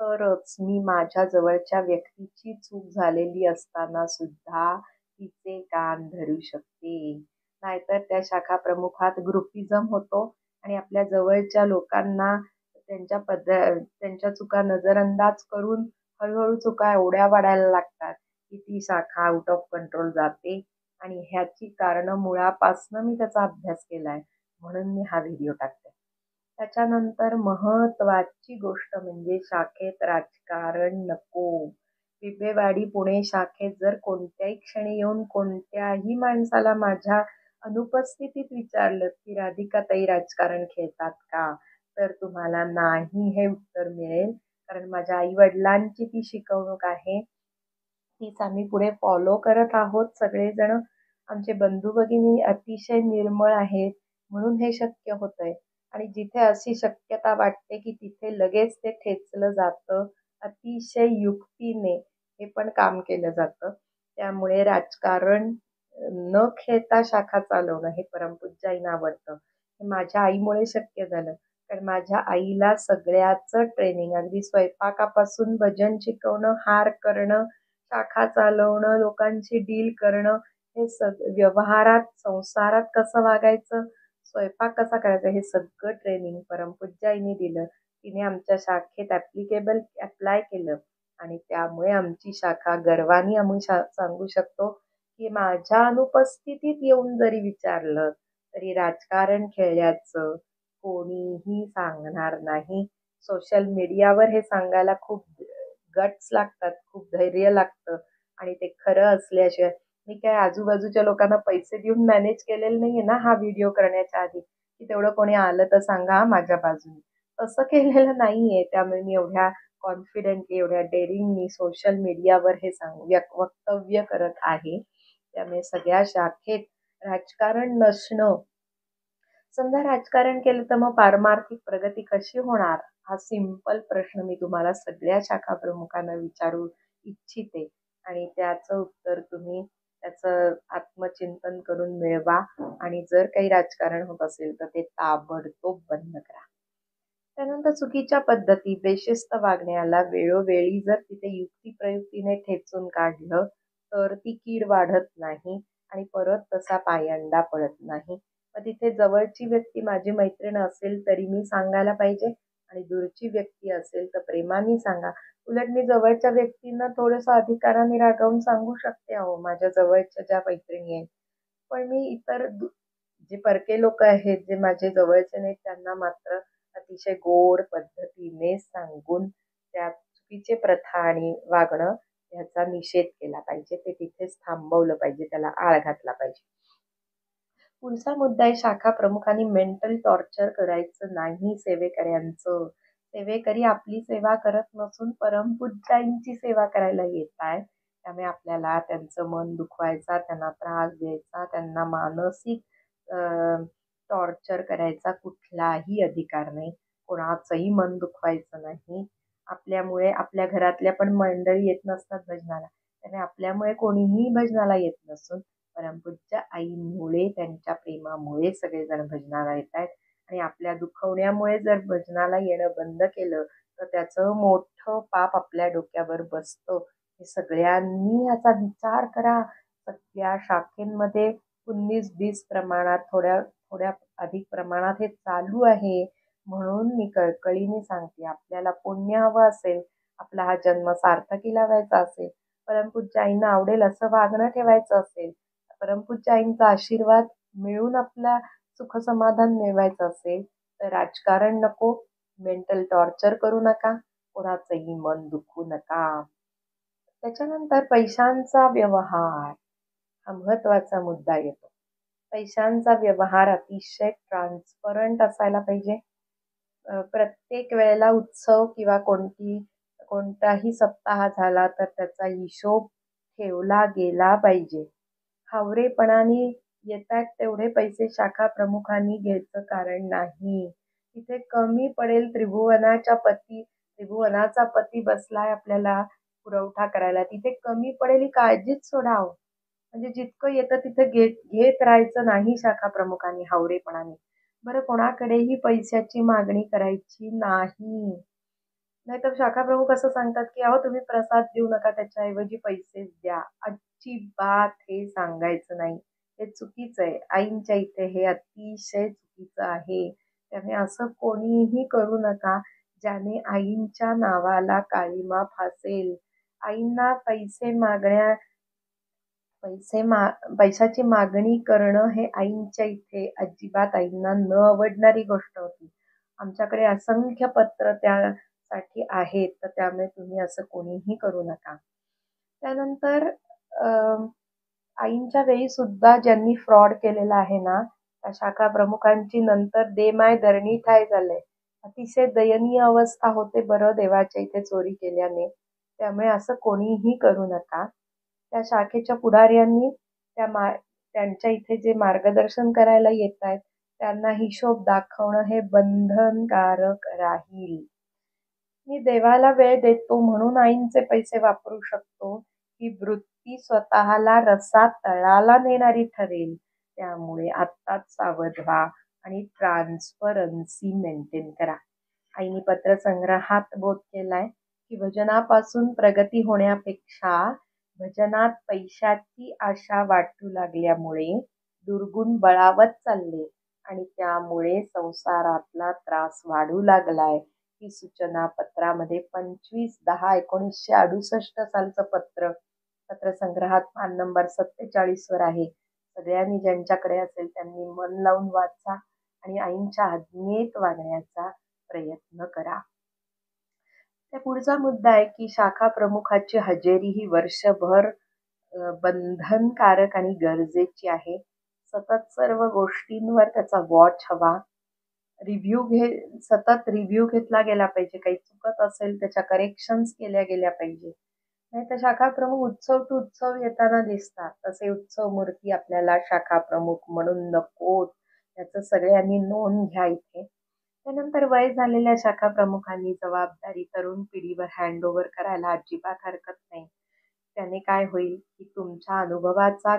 तरच मी माझ्या जवळच्या व्यक्तीची चूक झालेली असताना सुद्धा तिचे कान धरू शकते. नाहीतर त्या शाखा प्रमुखात ग्रुपिझम होतो आणि आपल्या जवळच्या लोकांना त्यांच्या चुका नजरअंदाज करून हळूहळू चुका एवढ्या वाढायला लागतात की ती शाखा आउट ऑफ कंट्रोल जाते आणि ह्याची कारणं मुळापासनं मी त्याचा अभ्यास केलाय, म्हणून मी हा व्हिडिओ टाकते. त्याच्यानंतर महत्त्वाची गोष्ट म्हणजे शाखेत राजकारण नको. बिबवेवाडी पुणे शाखेत जर कोणत्याही क्षणी येऊन कोणत्याही माणसाला माझ्या अनुपस्थितीत विचारलं की राधिकाताई राजकारण खेळतात का? तर तुम्हाला नाही हे उत्तर मिळेल. कारण माझ्या आई-वडिलांची ती शिकवणूक आहे. तीच आम्ही पुढे फॉलो करत आहोत सगळेजण. आमचे बंधू-भगिनी अतिशय निर्मळ आहेत, म्हणून हे शक्य होतंय. आणि जिथे अशी शक्यता वाटते की तिथे लगेच ते ठेचलं जातं. अतिशय युक्तीने हे पण काम केलं जातं. त्यामुळे राजकारण न खेळता शाखा चालवणं हे परमपूज्य आईंना आवडतं. हे माझ्या आईमुळे शक्य झालं. कारण माझ्या आईला सगळ्याचं ट्रेनिंग अगदी स्वयंपाकापासून भजन शिकवणं, हार करणं, शाखा चालवणं, लोकांशी डील करणं, हे व्यवहारात, संसारात कसं वागायचं, स्वयंपाक कसा करायचा हे सगळं ट्रेनिंग परमपूज्य आईने दिलं. तिने आमच्या शाखेत अप्लाय केलं आणि त्यामुळे आमची शाखा गर्वाने आम्ही सांगू शकतो की माझ्या अनुपस्थितीत येऊन जरी विचारलं तरी राजकारण खेळल्याचं कोणीही सांगणार नाही. सोशल मीडियावर हे सांगायला खूप गट्स लागतात, खूप धैर्य लागतं आणि ते खरं असल्याशिवाय मी काय आजूबाजूच्या लोकांना पैसे देऊन मॅनेज केलेलं नाहीये ना हा व्हिडिओ करण्याच्या आधी, की तेवढं कोणी आलं तर सांगा माझ्या बाजूने. तसं केलेलं नाहीये. त्यामुळे मी एवढ्या कॉन्फिडेंटली, एवढ्या डेअरिंगनी सोशल मीडियावर हे वक्तव्य करत आहे. त्यामुळे सगळ्या शाखेत राजकारण नसणं. समजा राजकारण केलं तर मग पारमार्थिक प्रगती कशी होणार? हा सिंपल प्रश्न मी तुम्हाला सगळ्या शाखा प्रमुखांना विचारू इच्छिते आणि त्याचं उत्तर तुम्ही त्याचं आत्मचिंतन करून मिळवा आणि जर काही राजकारण होत असेल तर ते ताबडतोब बंद करा. त्यानंतर चुकीच्या पद्धती, बेशिस्त वागण्याला वेळोवेळी जर तिथे युक्तिप्रयुक्तीने ठेचून काढलं तर ती कीड वाढत नाही आणि परत तसा पायंडा पडत नाही. मग तिथे जवळची व्यक्ती माझी मैत्रीण असेल तरी मी सांगायला पाहिजे आणि दूरची व्यक्ती असेल तर प्रेमाने सांगा. उलट मी जवळच्या व्यक्तींना थोडंसं अधिकाराने रागावून सांगू शकते अहो, माझ्या जवळच्या ज्या मैत्रिणी आहेत. पण मी इतर जे परके लोक आहेत, जे माझे जवळचे नाहीत त्यांना मात्र अतिशय गोड पद्धतीने सांगून त्या चुकीचे प्रथा आणि वागणं ह्याचा निषेध केला पाहिजे. ते तिथेच थांबवलं पाहिजे, त्याला आळ घातला पाहिजे. पुढचा मुद्दा आहे शाखा प्रमुखांनी मेंटल टॉर्चर करायचं नाही सेवेकऱ्यांचं. सेवेकरी आपली सेवा करत नसून परमपूज्याईंची सेवा करायला येतायत. त्यामुळे आपल्याला त्यांचं मन दुखवायचा, त्यांना त्रास द्यायचा, त्यांना मानसिक टॉर्चर करायचा कुठलाही अधिकार नाही. कोणाचंही मन दुखवायचं नाही. आपल्यामुळे आपल्या घरातल्या पण मंडळी येत नसतात भजनाला. त्यामुळे आपल्यामुळे कोणीही भजनाला येत नसून परमपूज्य आईमुळे, त्यांच्या प्रेमामुळे सगळेजण भजनाला येतायत आणि आपल्या दुखवण्यामुळे जर भजनाला येणं बंद केलं तर त्याचं मोठं पाप आपल्या डोक्यावर बसतं. हे सगळ्यांनी याचा विचार करा. सगळ्या शाखेमध्ये 19-20 प्रमाणात, थोड्या थोड्या अधिक प्रमाणात हे चालू आहे. म्हणून मी कळकळीने सांगते, आपल्याला पुण्य हवं असेल, आपला हा जन्म सार्थकीला व्हायचा असेल, परमपूज्य आईंना आवडेल असं वागणं ठेवायचं असेल, परमपूज्य आईंचा आशीर्वाद मिळून आपला सुखसमाधान मिळवायचं असेल तर राजकारण नको, मेंटल टॉर्चर करू नका, कोणाचंही मन दुखवू नका. त्याच्यानंतर पैशांचा व्यवहार हा महत्वाचा मुद्दा येतो. पैशांचा व्यवहार अतिशय ट्रान्सपरंट असायला पाहिजे. प्रत्येक वेळेला उत्सव किंवा कोणताही सप्ताह झाला तर त्याचा हिशोब ठेवला गेला पाहिजे. हावरेपणाने येतात तेवढे पैसे शाखा प्रमुखांनी घ्यायचं कारण नाही. तिथे कमी पडेल. त्रिभुवनाचा पती बसलाय आपल्याला पुरवठा करायला. तिथे कमी पडेल ही काळजीच सोडा हो. म्हणजे जितकं येतं तिथे घेत राहायचं नाही शाखा प्रमुखांनी हावरेपणाने. बरं, कोणाकडेही पैशाची मागणी करायची नाही. नाहीतर शाखा प्रमुख असं सांगतात की अहो तुम्ही प्रसाद देऊ नका, त्याच्याऐवजी पैसेच द्या. अजिबात हे सांगायचं नाही. हे चुकीचं आहे. आईंच्या इथे हे अतिशय चुकीचं आहे. त्यामुळे असं कोणीही करू नका ज्याने आईंच्या नावाला काळिमा फासेल. आईंना पैसे पैशाची मागणी करणं हे आईंच्या इथे अजिबात आईंना न आवडणारी गोष्ट होती. आमच्याकडे असंख्य पत्र त्यासाठी आहेत, तर त्यामुळे तुम्ही असं कोणीही करू नका. त्यानंतर अ, आईंच्या वेळी सुद्धा ज्यांनी फ्रॉड केलेला आहे ना, त्या शाखा प्रमुखांची नंतर दे माय धरणी ठाय झालंय. अतिशय दयनीय अवस्था होते बरं देवाच्या इथे चोरी केल्याने. त्यामुळे असं कोणीही करू नका. त्या शाखेच्या पुढाऱ्यांनी त्यांच्या इथे जे मार्गदर्शन करायला येतायत, त्यांना हिशोब दाखवणं हे बंधनकारक राहील. मी देवाला वेळ देतो म्हणून आईंचे पैसे वापरू शकतो, ही वृत्ती स्वतःला रसात तळाला नेणारी ठरेल. त्यामुळे आत्ताच सावध व्हा आणि ट्रान्सपरन्सी मेंटेन करा. आईनी पत्रसंग्रहात बोध केलाय, की भजनापासून प्रगती होण्यापेक्षा भजनात पैशाची आशा वाटू लागल्यामुळे दुर्गुण बळावत चालले आणि त्यामुळे संसारातला त्रास वाढू लागलाय. ही सूचना पत्रामध्ये 25/10/1968 सालचं पत्रसंग्रहात पान नंबर 47 वर आहे. सगळ्यांनी ज्यांच्याकडे असेल त्यांनी मन लावून वाचा आणि आईंच्या आज्ञेत वागण्याचा प्रयत्न करा. त्या पुढचा मुद्दा आहे की शाखा प्रमुखाची हजेरी ही वर्षभर बंधनकारक आणि गरजेची आहे. सतत सर्व गोष्टींवर त्याचा वॉच हवा. सतत रिव्ह्यू घेतला गेला पाहिजे. काही चुकत असेल त्याच्या करेक्शन्स केल्या गेल्या पाहिजे. नाहीतर शाखा प्रमुख उत्सव टू उत्सव येताना दिसतात. तसे उत्सव मूर्ती आपल्याला शाखा प्रमुख म्हणून नकोत. त्याचं सगळ्यांनी नोंद घ्या इथे. त्यानंतर वय झालेल्या शाखा प्रमुखांनी जबाबदारी तरुण पिढीवर हँडओव्हर करायला अजिबात हरकत नाही. त्याने काय होईल की तुमच्या अनुभवाचा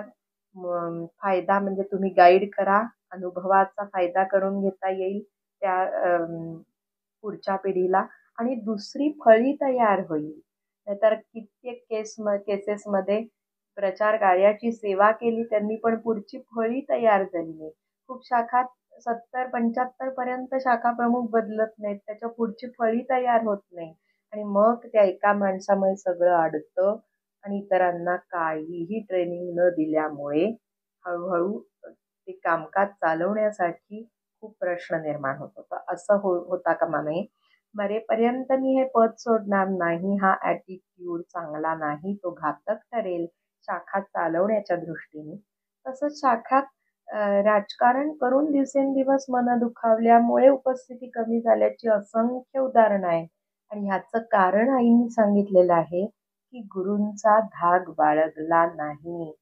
फायदा म्हणजे तुम्ही गाईड करा, अनुभवाचा फायदा करून घेता येईल त्या पुढच्या पिढीला आणि दुसरी फळी तयार होईल. नाहीतर कित्येक केसेसमध्ये प्रचार कार्याची सेवा केली त्यांनी पण पुढची फळी तयार झाली नाही. खूप शाखा 70-75 पर्यंत शाखा प्रमुख बदलत नाहीत. त्याच्या पुढची फळी तयार होत नाही आणि मग त्या एका माणसामुळे सगळं अडतं आणि इतरांना काहीही ट्रेनिंग न दिल्यामुळे हळूहळू ते कामकाज चालवण्यासाठी खूप प्रश्न निर्माण होत होता. असं होता कामा नये. मरेपर्यंत मी हे पद सोडणार नाही हा ॲटिट्यूड चांगला नाही. तो घातक ठरेल शाखा चालवण्याच्या दृष्टीने. तसंच शाखात राजकारण करून दिवसेंदिवस मन दुखावल्यामुळे उपस्थिती कमी झाल्याची असंख्य उदाहरणं आहेत आणि ह्याचं कारण आईंनी सांगितलेलं आहे की गुरूंचा धाक बाळगला नाही.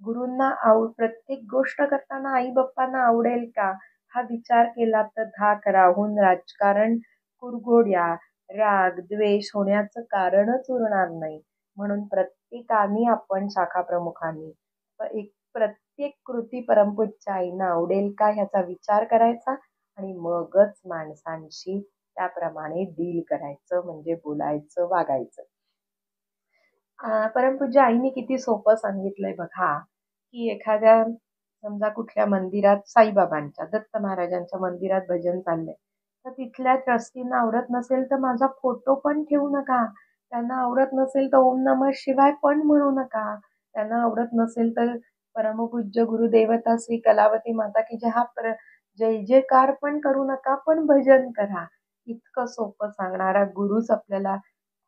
गुरूंना प्रत्येक गोष्ट करताना आई बाप्पांना आवडेल का हा विचार केला तर धाक राहून राजकारण कुरघोड्या राग द्वेष होण्याचं कारणच उरणार नाही. म्हणून प्रत्येकाने आपण शाखा प्रमुखांनी प्रत्येक कृती परमपूज्य आईंना आवडेल का ह्याचा विचार करायचा आणि मगच माणसांशी त्याप्रमाणे डील करायचं म्हणजे बोलायचं वागायचं. परमपूज्य आईने किती सोपं सांगितलंय बघा की एखाद्या समजा कुठल्या मंदिरात साईबाबांच्या दत्त महाराजांच्या मंदिरात भजन चाललंय तर तिथल्या ट्रस्टींना आवडत नसेल तर माझा फोटो पण ठेवू नका. त्यांना आवडत नसेल तर ओम नमः शिवाय पण म्हणू नका. त्यांना आवडत नसेल तर परमपूज्य गुरुदेवता श्री कलावती माता की जय जयकार पण करू नका पण भजन करा. इतकं सोपं सांगणारा गुरुच आपल्याला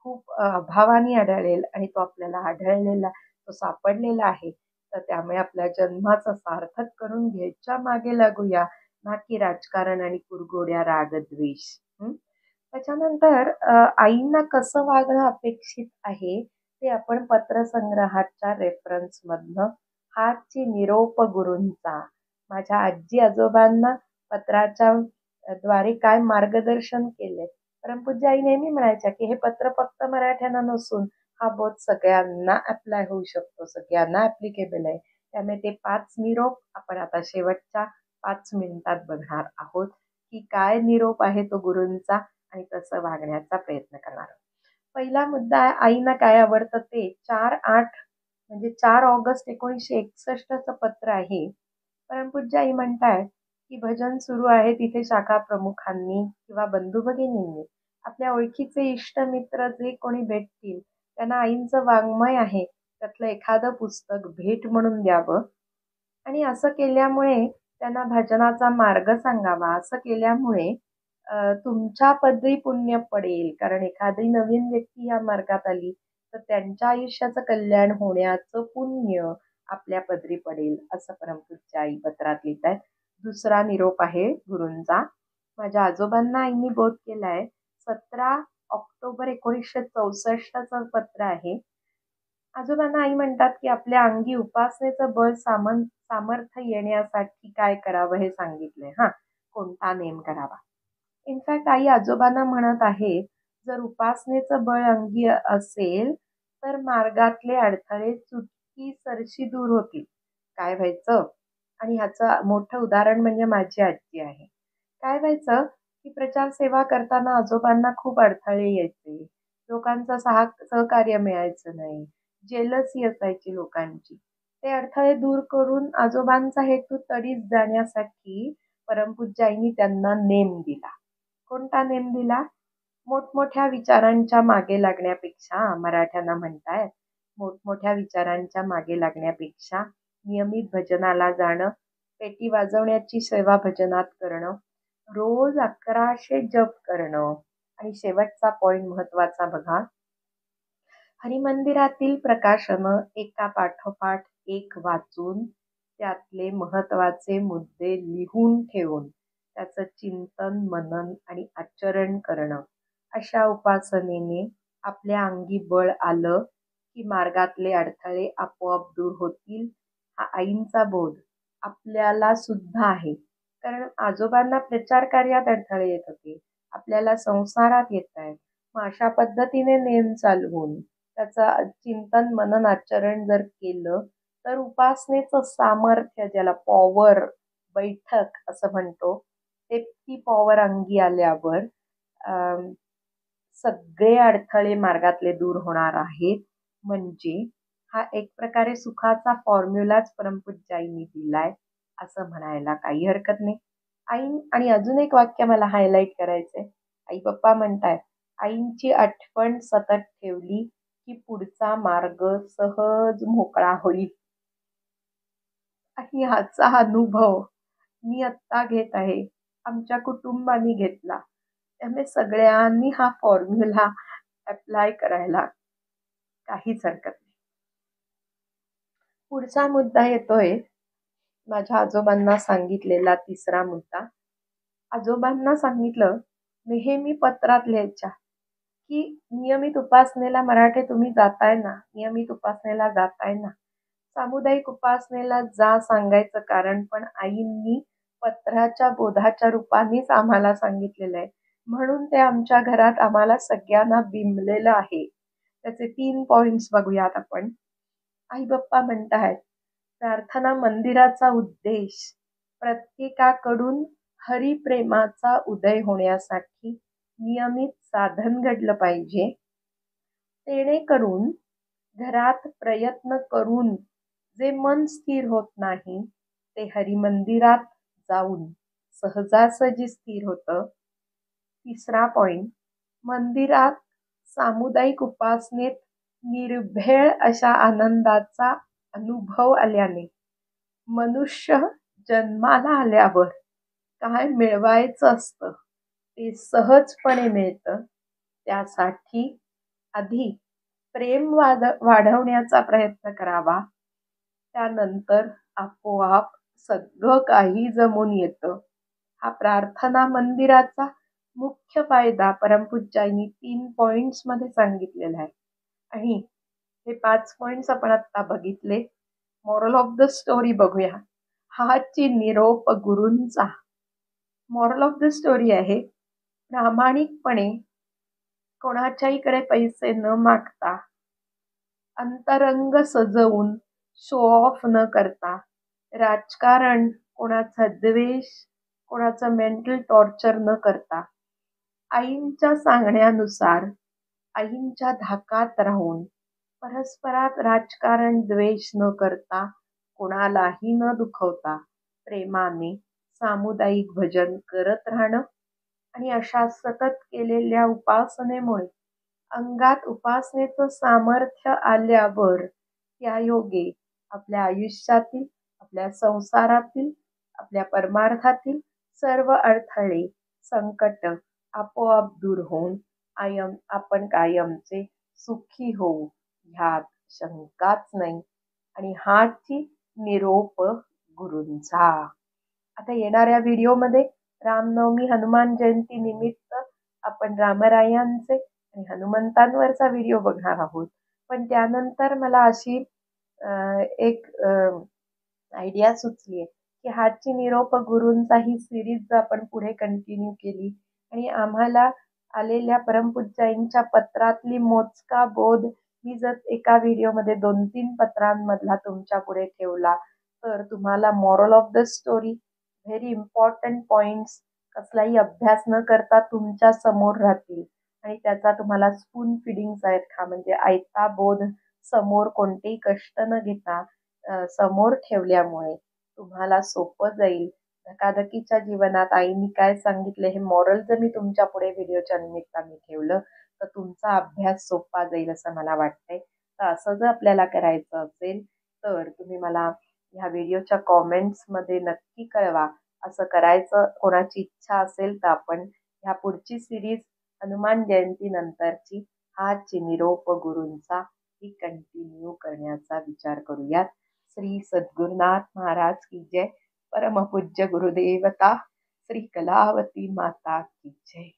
खूप अभावाने आढळेल आणि तो आपल्याला तो सापडलेला आहे. तर त्यामुळे आपल्या जन्माचं सार्थक करून घ्यायच्या मागे लागूया ना की राजकारण आणि कुरघोड्या रागद्वेष. त्याच्यानंतर आईंना कसं वागणं अपेक्षित आहे ते आपण पत्रसंग्रहाच्या रेफरन्स मधनं हाची निरोप गुरूंचा माझ्या आजी आजोबांना पत्राच्या द्वारे काय मार्गदर्शन केलंय. परमपूज्य आई नेहमी म्हणायच्या की हे पत्र फक्त मराठ्यांना नसून हा बोध सगळ्यांना अप्लाय होऊ शकतो, सगळ्यांना ऍप्लिकेबल आहे. त्यामुळे ते 5 निरोप आपण आता शेवटच्या 5 मिनिटात बघणार आहोत की काय निरोप आहे तो गुरूंचा आणि कसं वागण्याचा प्रयत्न करणार. पहिला मुद्दा आहे आईंना काय आवडतं ते 4/8 म्हणजे 4 ऑगस्ट 1961चं पत्र आहे. परमपूज्य आई म्हणतायत की भजन सुरू आहे तिथे शाखा प्रमुखांनी किंवा बंधू भगिनींनी आपल्या ओळखीचे इष्ट मित्र जे कोणी भेटतील त्यांना आईंचं वाङ्मय आहे त्यातलं एखादं पुस्तक भेट म्हणून द्यावं आणि असं केल्यामुळे त्यांना भजनाचा मार्ग सांगावा. असं केल्यामुळे तुमच्या पदरी पुण्य पडेल. कारण एखादी नवीन व्यक्ती या मार्गात आली, तर त्यांच्या आयुष्याचं कल्याण होण्याचं पुण्य आपल्या पदरी पडेल, असं परमपूज्य आई पत्रात लिहितायत. दुसरा निरोप आहे गुरूंचा. माझ्या आजोबांना आईंनी बोध केलाय. 17 ऑक्टोबर 1964चं पत्र आहे. आजोबांना आई म्हणतात, की आपल्या अंगी उपासनेचं बळ सामर्थ्य येण्यासाठी काय करावं हे सांगितलंय हां. कोणता नेम करावा. इनफॅक्ट आई आजोबांना म्हणत आहे, जर उपासनेचं बळ अंगी असेल, तर मार्गातले अडथळे चुटकीसरशी दूर होतील. काय व्हायचं? आणि ह्याचं मोठं उदाहरण म्हणजे माझी आजी आहे. काय व्हायचं, की प्रचार सेवा करताना आजोबांना खूप अडथळे यायचे. लोकांचं सहकार्य मिळायचं नाही. जेलसी असायची लोकांची. ते अडथळे दूर करून आजोबांचा हेतू तडीस जाण्यासाठी परमपूज्य आईंनी त्यांना नेम दिला. कोणता नेम दिला? मोठमोठ्या विचारांच्या मागे लागण्यापेक्षा, मराठ्यांना म्हणतायत, मोठमोठ्या विचारांच्या मागे लागण्यापेक्षा नियमित भजनाला जाणं, पेटी वाजवण्याची सेवा भजनात करणं, रोज 1100 जप करणं आणि शेवटचा पॉइंट महत्वाचा बघा, हरिमंदिरातील प्रकाशनं एकापाठोपाठ एक वाचून त्यातले महत्वाचे मुद्दे लिहून ठेवून त्याचं चिंतन, मनन आणि आचरण करणं. अशा उपासनेने आपल्या अंगी बळ आलं की मार्गातले अडथळे आपोआप दूर होतील. हा आईंचा बोध आपल्याला सुद्धा आहे. कारण आजोबांना प्रचार कार्यात अडथळे येत होते, आपल्याला संसारात येत आहेत. मग अशा पद्धतीने नेम चालवून त्याचं चिंतन, मनन, आचरण जर केलं तर उपासनेचं सामर्थ्य, ज्याला पॉवर, बैठक असं म्हणतो, ते ती पॉवर अंगी आल्यावर सगळे अडथळे मार्गातले दूर होणार आहेत. म्हणजे हा एक प्रकारे सुखाचा फॉर्म्युलाच परमपूज्य आईंनी दिलाय असं म्हणायला काही हरकत नाही. आई आणि अजून एक वाक्य मला हायलाईट करायचंय. आई पप्पा म्हणतायत, आईंची आठवण सतत ठेवली की पुढचा मार्ग सहज मोकळा होईल. आणि ह्याचा अनुभव मी आत्ता घेत आहे. आमच्या कुटुंबाने घेतला. त्यामुळे सगळ्यांनी हा फॉर्म्युला अप्लाय करायला काहीच हरकत नाही. पुढचा मुद्दा येतोय माझ्या आजोबांना सांगितलेला तिसरा मुद्दा. आजोबांना सांगितलं, नेहमी पत्रात लिहायच्या, की नियमित उपासनेला मराठे तुम्ही जाताय ना, नियमित उपासनेला जाताय ना. सामुदायिक उपासनेला जा सांगायचं कारण पण आईंनी पत्राच्या बोधाच्या रूपानेच आम्हाला सांगितलेलं आहे. म्हणून ते आमच्या घरात आम्हाला सगळ्यांना बिंबलेलं आहे. त्याचे 3 पॉइंट्स बघूयात आपण. आई बाप्पा म्हणतायत, प्रार्थना मंदिराचा उद्देश प्रत्येकाकडून हरिप्रेमाचा उदय होण्यासाठी नियमित साधन घडलं पाहिजे. जेणेकरून घरात प्रयत्न करून जे मन स्थिर होत नाही, ते हरिमंदिरात जाऊन सहजासहजी स्थिर होतं. तिसरा पॉइंट, मंदिरात सामुदायिक उपासनेत निर्भेळ अशा आनंदाचा अनुभव आल्याने मनुष्य जन्माला आल्यावर काय मिळवायचं असतं ते सहजपणे मिळतं. त्यासाठी आधी प्रेम वाढवण्याचा प्रयत्न करावा. त्यानंतर आपोआप सगळं काही जमून येतं. हा प्रार्थना मंदिराचा मुख्य फायदा परमपूज्यानी 3 पॉइंट्स मध्ये सांगितलेला आहे. आणि हे 5 पॉइंट्स आपण आता बघितले. मॉरल ऑफ द स्टोरी बघूया. हाची निरोप गुरूंचा. मॉरल ऑफ द स्टोरी आहे, प्रामाणिकपणे कोणाच्याहीकडे पैसे न मागता, अंतरंग सजवून शो ऑफ न करता, राजकारण, कोणाचा द्वेष, कोणाचं मेंटल टॉर्चर न करता, आईंच्या सांगण्यानुसार आईंच्या धाकात राहून परस्परात राजकारण, द्वेष न करता, कोणालाही न दुखवता प्रेमाने सामुदायिक भजन करत राहणं. आणि अशा सतत केलेल्या उपासनेमुळे अंगात उपासनेचं सामर्थ्य आल्यावर त्यायोगे आपल्या आयुष्यातील, आपल्या संसारातील, आपल्या परमार्थातील सर्व अडथळे, संकट आपोआप दूर होऊन आपण कायमचे सुखी होऊ ह्यात शंकाच नाही. आणि हाची निरोप गुरूंचा. आता येणाऱ्या व्हिडिओमध्ये रामनवमी हनुमान जयंती निमित्त आपण रामरायांचे आणि हनुमंतांवरचा व्हिडिओ बघणार आहोत. पण त्यानंतर मला अशी एक आयडिया सुचली की हाची निरोप गुरूंचा ही सिरीज जर आपण पुढे कंटिन्यू केली आणि आम्हाला आलेल्या परमपूज्याईंच्या पत्रातली मोजका बोध मी जर एका व्हिडिओमध्ये 2-3 पत्रांमधला तुमच्या पुढे ठेवला तर तुम्हाला moral of the story, very important points कसलाही अभ्यास न करता तुमच्या समोर राहतील आणि त्याचा तुम्हाला स्पून फिडिंग सारखा म्हणजे आयता बोध समोर कोणतेही कष्ट न घेता समोर ठेवल्यामुळे तुम्हाला सोपं जाईल. धकाधकीच्या जीवनात आईनी काय सांगितले हे मॉरल जर मी तुमच्या पुढे व्हिडिओच्या निमित्ताने ठेवलं तर तुमचा अभ्यास सोपा जाईल असं मला वाटतंय. तर असं जर आपल्याला करायचं असेल तर तुम्ही मला ह्या व्हिडिओच्या कॉमेंट्समध्ये नक्की कळवा. असं करायचं कोणाची इच्छा असेल तर आपण ह्या पुढची सिरीज हनुमान जयंती नंतरची हाची निरोप गुरूंचा ही कंटिन्यू करण्याचा विचार करूयात. श्री सद्गुरुनाथ महाराज की जय. परमपूज्य गुरुदेवता श्री कलावती माता की जय.